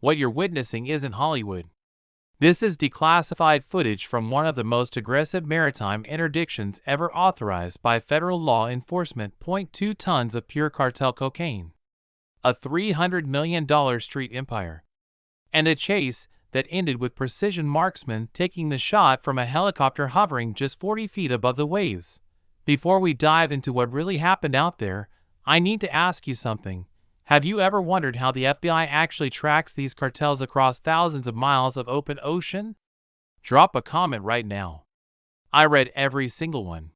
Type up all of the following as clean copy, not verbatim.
What you're witnessing isn't Hollywood. This is declassified footage from one of the most aggressive maritime interdictions ever authorized by federal law enforcement. 2 tons of pure cartel cocaine, a $300 million street empire, and a chase that ended with precision marksmen taking the shot from a helicopter hovering just 40 feet above the waves. Before we dive into what really happened out there, I need to ask you something. Have you ever wondered how the FBI actually tracks these cartels across thousands of miles of open ocean? Drop a comment right now. I read every single one.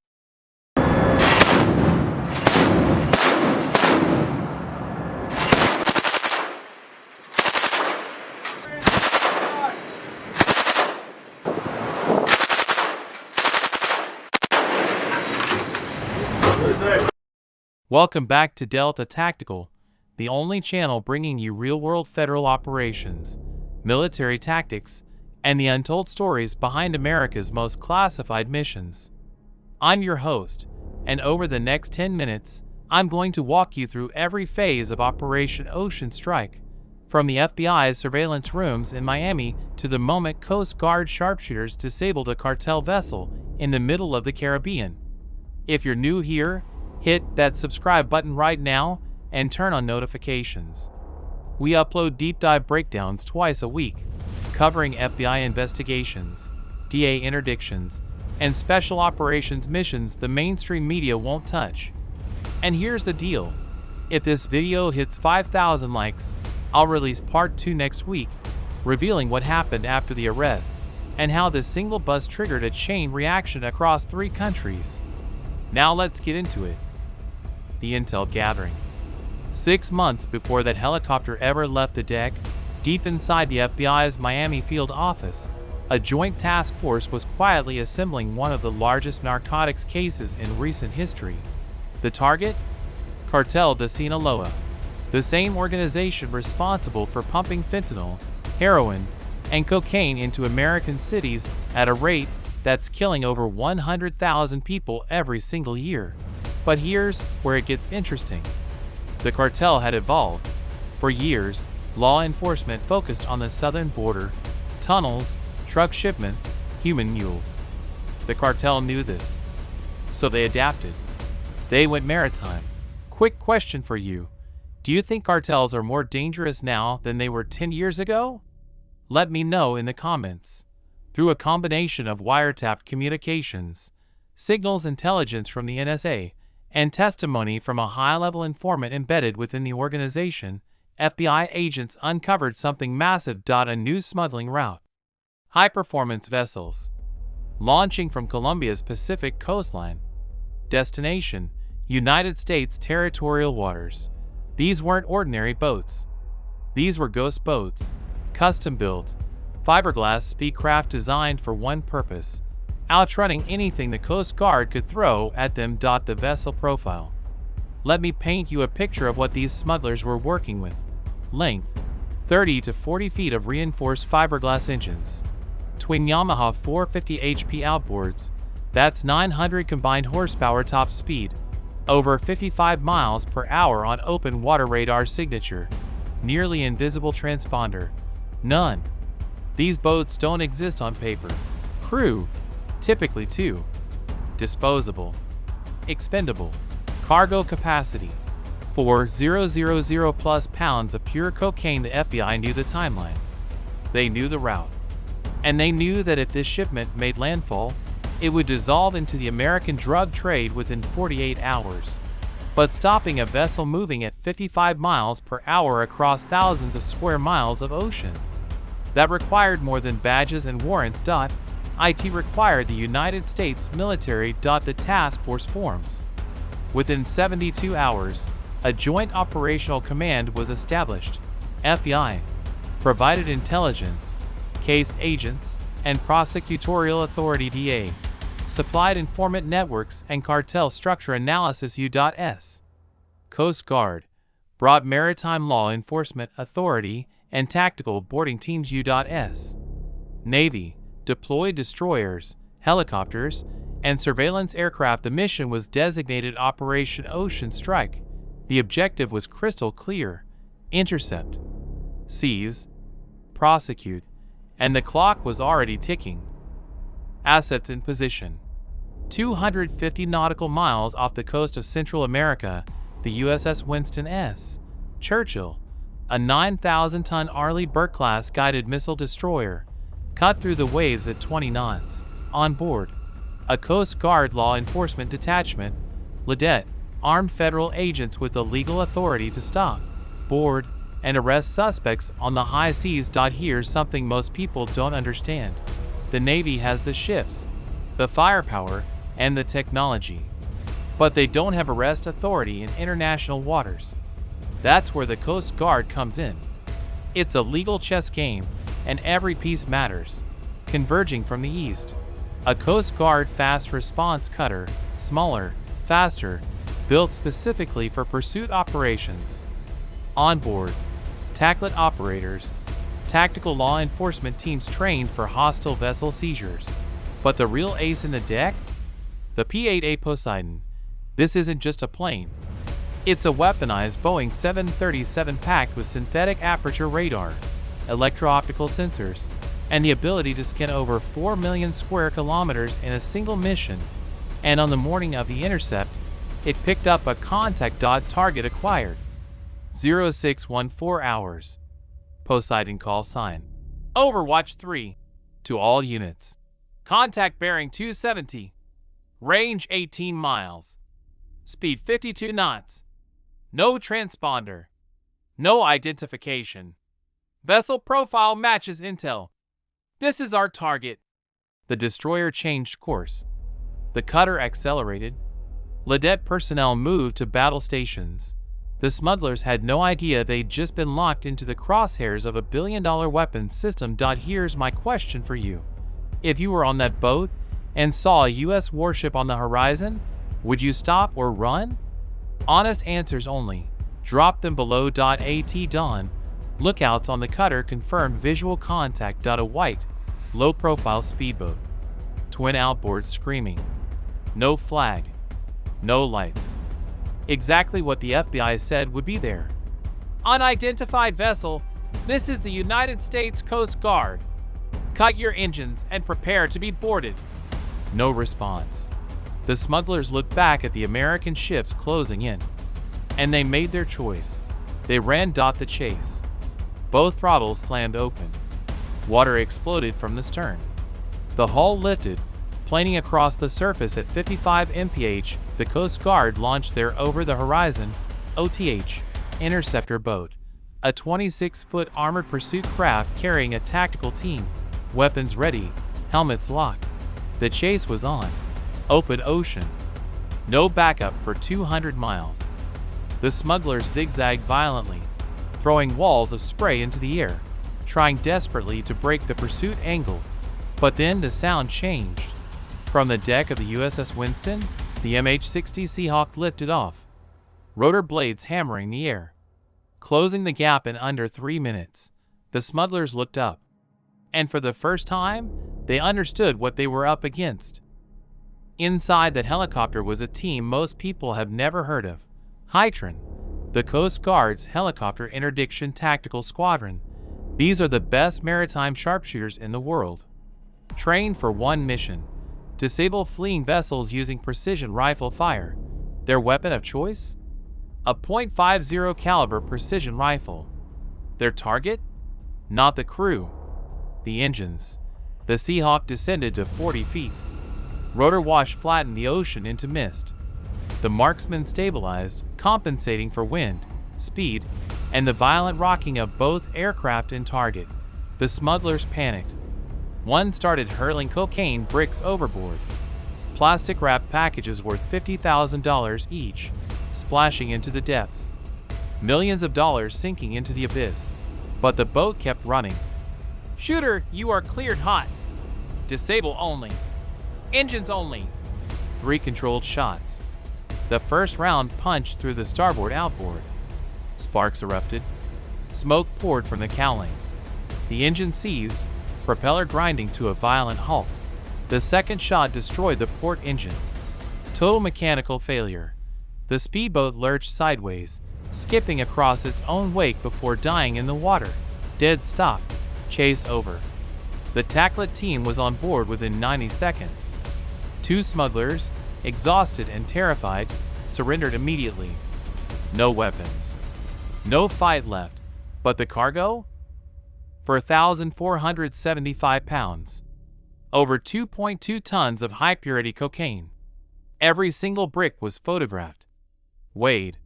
Welcome back to Delta Tactical, the only channel bringing you real-world federal operations, military tactics, and the untold stories behind America's most classified missions. I'm your host, and over the next 10 minutes, I'm going to walk you through every phase of Operation Ocean Strike, from the FBI's surveillance rooms in Miami to the moment Coast Guard sharpshooters disabled a cartel vessel in the middle of the Caribbean. If you're new here, hit that subscribe button right now and turn on notifications. We upload deep dive breakdowns twice a week, covering FBI investigations, DA interdictions, and special operations missions the mainstream media won't touch. And here's the deal. If this video hits 5,000 likes, I'll release part 2 next week, revealing what happened after the arrests and how this single bust triggered a chain reaction across 3 countries. Now let's get into it. The intel gathering. 6 months before that helicopter ever left the deck, deep inside the FBI's Miami field office, a joint task force was quietly assembling one of the largest narcotics cases in recent history. The target? Cartel de Sinaloa, the same organization responsible for pumping fentanyl, heroin, and cocaine into American cities at a rate that's killing over 100,000 people every single year. But here's where it gets interesting. The cartel had evolved. For years, law enforcement focused on the southern border, tunnels, truck shipments, human mules. The cartel knew this, so they adapted. They went maritime. Quick question for you. Do you think cartels are more dangerous now than they were 10 years ago? Let me know in the comments. Through a combination of wiretapped communications, signals intelligence from the NSA, and testimony from a high-level informant embedded within the organization, FBI agents uncovered something massive. A new smuggling route. High-performance vessels. Launching from Colombia's Pacific coastline. Destination: United States territorial waters. These weren't ordinary boats. These were ghost boats, custom-built, fiberglass speedcraft designed for one purpose: outrunning anything the Coast Guard could throw at them. The vessel profile. Let me paint you a picture of what these smugglers were working with. Length: 30 to 40 feet of reinforced fiberglass engines. Twin Yamaha 450 HP outboards. That's 900 combined horsepower top speed. Over 55 miles per hour on open water. Radar signature: nearly invisible transponder. None. These boats don't exist on paper. Crew: typically 2. Disposable. Expendable. Cargo capacity: 4,000 plus pounds of pure cocaine. The FBI knew the timeline. They knew the route. And they knew that if this shipment made landfall, it would dissolve into the American drug trade within 48 hours. But stopping a vessel moving at 55 miles per hour across thousands of square miles of ocean, that required more than badges and warrants. It required the United States military. The task force forms. Within 72 hours, a joint operational command was established. FBI provided intelligence, case agents, and prosecutorial authority. DA supplied informant networks and cartel structure analysis. U.S. Coast Guard brought maritime law enforcement authority and tactical boarding teams. U.S. Navy deployed destroyers, helicopters, and surveillance aircraft. The mission was designated Operation Ocean Strike. The objective was crystal clear: intercept, seize, prosecute, and the clock was already ticking. Assets in position. 250 nautical miles off the coast of Central America, the USS Winston S. Churchill, a 9,000-ton Arleigh Burke-class guided missile destroyer, cut through the waves at 20 knots. On board, a Coast Guard law enforcement detachment, LEDET, armed federal agents with the legal authority to stop, board, and arrest suspects on the high seas. Here's something most people don't understand. The Navy has the ships, the firepower, and the technology, but they don't have arrest authority in international waters. That's where the Coast Guard comes in. It's a legal chess game, and every piece matters. Converging from the east, a Coast Guard fast response cutter, smaller, faster, built specifically for pursuit operations. On board, TACLET operators, tactical law enforcement teams trained for hostile vessel seizures. But the real ace in the deck? The P-8A Poseidon. This isn't just a plane. It's a weaponized Boeing 737 packed with synthetic aperture radar, electro-optical sensors, and the ability to scan over 4 million square kilometers in a single mission. And on the morning of the intercept, it picked up a contact. Target acquired. 0614 hours. Poseidon call sign. Overwatch 3. To all units. Contact bearing 270. Range 18 miles. Speed 52 knots. No transponder. No identification. Vessel profile matches intel. This is our target. The destroyer changed course. The cutter accelerated. LEDET personnel moved to battle stations. The smugglers had no idea they'd just been locked into the crosshairs of a billion-dollar weapons system. Here's my question for you. If you were on that boat and saw a US warship on the horizon, would you stop or run? Honest answers only. Drop them below. At dawn, lookouts on the cutter confirmed visual contact. A white, low-profile speedboat. Twin outboards screaming. No flag. No lights. Exactly what the FBI said would be there. Unidentified vessel, this is the United States Coast Guard. Cut your engines and prepare to be boarded. No response. The smugglers looked back at the American ships closing in, and they made their choice. They ran. The chase. Both throttles slammed open. Water exploded from the stern. The hull lifted, planing across the surface at 55 mph. The Coast Guard launched their over-the-horizon (OTH) interceptor boat, a 26-foot armored pursuit craft carrying a tactical team, weapons ready, helmets locked. The chase was on. Open ocean. No backup for 200 miles. The smugglers zigzagged violently, throwing walls of spray into the air, trying desperately to break the pursuit angle. But then the sound changed. From the deck of the USS Winston, the MH-60 Seahawk lifted off, rotor blades hammering the air, closing the gap in under 3 minutes. The smugglers looked up, and for the first time, they understood what they were up against. Inside that helicopter was a team most people have never heard of. HITRON, the Coast Guard's helicopter interdiction tactical squadron. These are the best maritime sharpshooters in the world. Trained for one mission: disable fleeing vessels using precision rifle fire. Their weapon of choice? A .50 caliber precision rifle. Their target? Not the crew. The engines. The Seahawk descended to 40 feet. Rotor wash flattened the ocean into mist. The marksman stabilized, compensating for wind, speed, and the violent rocking of both aircraft and target. The smugglers panicked. One started hurling cocaine bricks overboard. Plastic-wrapped packages worth $50,000 each, splashing into the depths. Millions of dollars sinking into the abyss. But the boat kept running. Shooter, you are cleared hot. Disable only. Engines only. 3 controlled shots. The first round punched through the starboard outboard. Sparks erupted. Smoke poured from the cowling. The engine seized, propeller grinding to a violent halt. The second shot destroyed the port engine. Total mechanical failure. The speedboat lurched sideways, skipping across its own wake before dying in the water. Dead stop. Chase over. The Taclet team was on board within 90 seconds. Two smugglers, exhausted and terrified, surrendered immediately. No weapons. No fight left. But the cargo? For 1,475 pounds. Over 2.2 tons of high-purity cocaine. Every single brick was photographed. Weighed.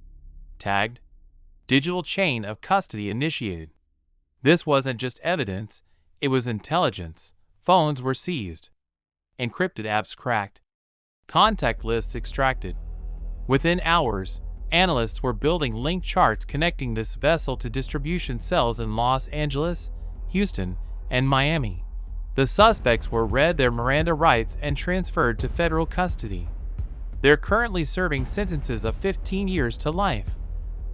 Tagged. Digital chain of custody initiated. This wasn't just evidence, it was intelligence. Phones were seized. Encrypted apps cracked. Contact lists extracted. Within hours, analysts were building link charts connecting this vessel to distribution cells in Los Angeles, Houston, and Miami. The suspects were read their Miranda rights and transferred to federal custody. They're currently serving sentences of 15 years to life.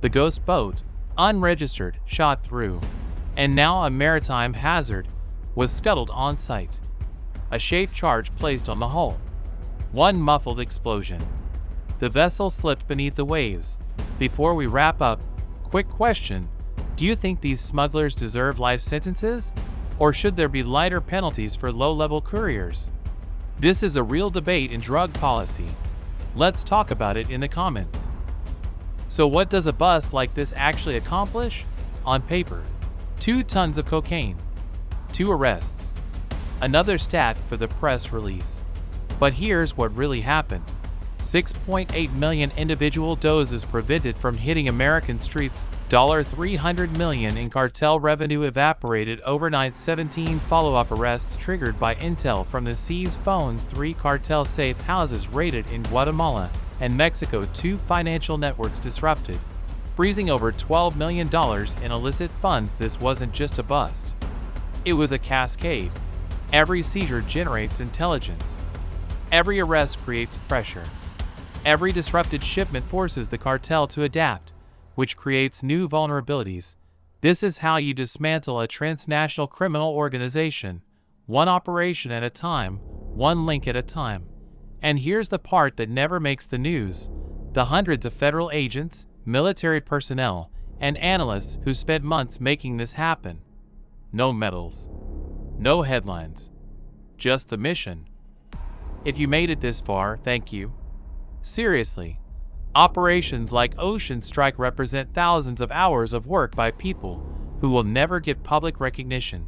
The ghost boat, unregistered, shot through, and now a maritime hazard, was scuttled on site. A shaped charge placed on the hull. One muffled explosion. The vessel slipped beneath the waves. Before we wrap up, quick question. Do you think these smugglers deserve life sentences? Or should there be lighter penalties for low-level couriers? This is a real debate in drug policy. Let's talk about it in the comments. So what does a bust like this actually accomplish? On paper, 2 tons of cocaine, 2 arrests. Another stat for the press release. But here's what really happened. 6.8 million individual doses prevented from hitting American streets. $300 million in cartel revenue evaporated overnight. 17 follow-up arrests triggered by intel from the seized phones. 3 cartel safe houses raided in Guatemala and Mexico. 2 financial networks disrupted, freezing over $12 million in illicit funds. This wasn't just a bust. It was a cascade. Every seizure generates intelligence. Every arrest creates pressure. Every disrupted shipment forces the cartel to adapt, which creates new vulnerabilities. This is how you dismantle a transnational criminal organization, one operation at a time, one link at a time. And here's the part that never makes the news: the hundreds of federal agents, military personnel, and analysts who spent months making this happen. No medals. No headlines. Just the mission. If you made it this far, thank you. Seriously. Operations like Ocean Strike represent thousands of hours of work by people who will never get public recognition.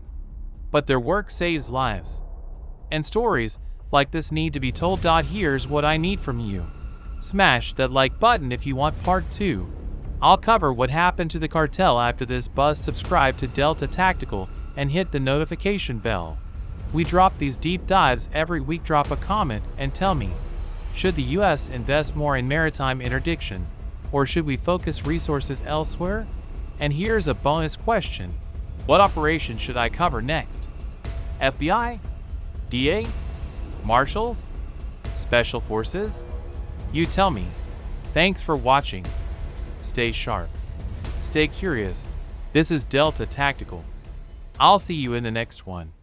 But their work saves lives. And stories like this need to be told. Here's what I need from you. Smash that like button if you want part 2. I'll cover what happened to the cartel after this buzz. Subscribe to Delta Tactical and hit the notification bell. We drop these deep dives every week. Drop a comment and tell me, should the US invest more in maritime interdiction, or should we focus resources elsewhere? And here's a bonus question. What operation should I cover next? FBI? DA? Marshals? Special Forces? You tell me. Thanks for watching. Stay sharp. Stay curious. This is Delta Tactical. I'll see you in the next one.